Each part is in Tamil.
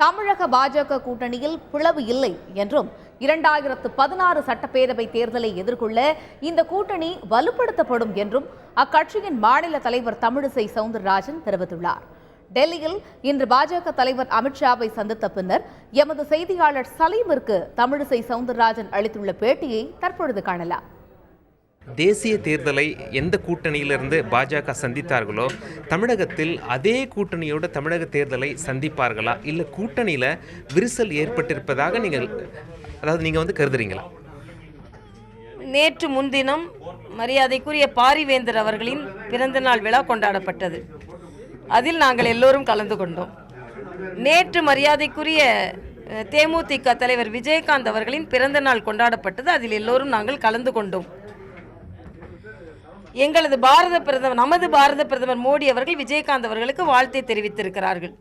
தமிழக பாஜக கூட்டணியில் பிளவு இல்லை என்றும் 2016 சட்டப்பேரவை தேர்தலை எதிர்கொள்ள இந்த கூட்டணி வலுப்படுத்தப்படும் என்றும் அக்கட்சியின் மாநில தலைவர் தமிழிசை சவுந்தரராஜன் தெரிவித்துள்ளார். டெல்லியில் இன்று பாஜக தலைவர் அமித்ஷாவை சந்தித்த பின்னர் எமது செய்தியாளர் சலீமிற்கு தமிழிசை சவுந்தரராஜன் அளித்துள்ள பேட்டியை தற்பொழுது காணலாம். தேசிய தேர்தலை எந்த கூட்டணியிலிருந்து பாஜக சந்தித்தார்களோ தமிழகத்தில் அதே கூட்டணியோட தமிழக தேர்தலை சந்திப்பார்களா, இல்லை கூட்டணியில் விரிசல் ஏற்பட்டிருப்பதாக நீங்கள் கருதுறீங்களா? நேற்று முன்தினம் மரியாதைக்குரிய பாரிவேந்தர் அவர்களின் பிறந்தநாள் விழா கொண்டாடப்பட்டது. அதில் நாங்கள் எல்லோரும் கலந்து கொண்டோம். நேற்று மரியாதைக்குரிய தேமுதிக தலைவர் விஜயகாந்த் அவர்களின் பிறந்தநாள் கொண்டாடப்பட்டது. அதில் எல்லோரும் நாங்கள் கலந்து கொண்டோம். நமது பாரத பிரதமர் மோடி அவர்கள் விஜயகாந்த் அவர்களுக்கு வாழ்த்தை தெரிவித்திருக்கிறார்கள்.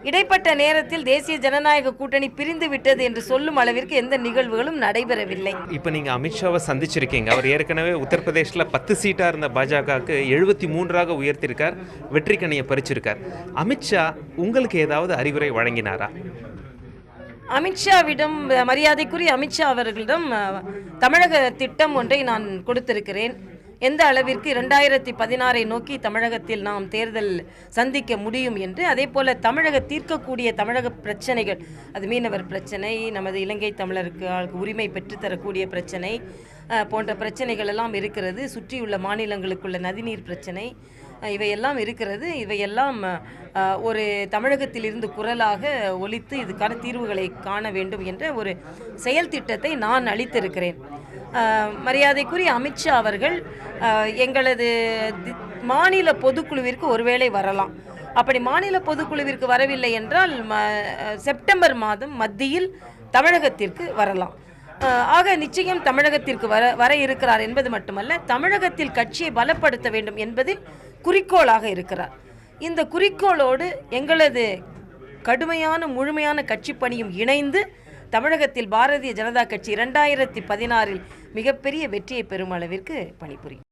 இடைப்பட்ட நேரத்தில் தேசிய ஜனநாயக கூட்டணி பிரிந்து விட்டது என்று சொல்லும் அளவிற்கு எந்த நிகழ்வுகளும் நடைபெறவில்லை. இப்போ நீங்கள் அமித்ஷாவை சந்திச்சிருக்கீங்க. அவர் ஏற்கனவே உத்தரப்பிரதேசில் 10 சீட்டாக இருந்த பாஜகவுக்கு 73ஆக உயர்த்தியிருக்கார், வெற்றிக்கனியை பறிச்சிருக்கார். அமித்ஷா உங்களுக்கு ஏதாவது அறிவுரை வழங்கினாரா? அமித்ஷாவிடம், மரியாதைக்குரிய அமித்ஷா அவர்களிடம் தமிழக திட்டம் ஒன்றை நான் கொடுத்திருக்கிறேன். எந்த அளவிற்கு 2016 நோக்கி தமிழகத்தில் நாம் தேர்தல் சந்திக்க முடியும் என்று, அதே போல் தீர்க்கக்கூடிய தமிழக பிரச்சனைகள், அது மீனவர் பிரச்சனை, நமது இலங்கை தமிழருக்கு உரிமை பெற்றுத்தரக்கூடிய பிரச்சனை போன்ற பிரச்சனைகள் எல்லாம் இருக்கிறது. சுற்றியுள்ள மாநிலங்களுக்குள்ள நதிநீர் பிரச்சனை இவையெல்லாம் இருக்கிறது. இவையெல்லாம் ஒரு தமிழகத்தில் இருந்து குரலாக ஒலித்து இதுக்கான தீர்வுகளை காண வேண்டும் என்ற ஒரு செயல் திட்டத்தை நான் அளித்திருக்கிறேன். மரியாதைக்குரிய அமித்ஷா அவர்கள் எங்களது மாநில பொதுக்குழுவிற்கு ஒருவேளை வரலாம். அப்படி மாநில பொதுக்குழுவிற்கு வரவில்லை என்றால் செப்டம்பர் மாதம் மத்தியில் தமிழகத்திற்கு வரலாம். ஆக நிச்சயம் தமிழகத்திற்கு வர இருக்கிறார் என்பது மட்டுமல்ல, தமிழகத்தில் கட்சியை பலப்படுத்த வேண்டும் என்பதில் குறிக்கோளாக இருக்கிறார். இந்த குறிக்கோளோடு எங்களது கடுமையான முழுமையான கட்சி பணியும் இணைந்து தமிழகத்தில் பாரதிய ஜனதா கட்சி 2016 மிகப்பெரிய வெற்றியை பெறும் அளவிற்கு பணிபுரியும்.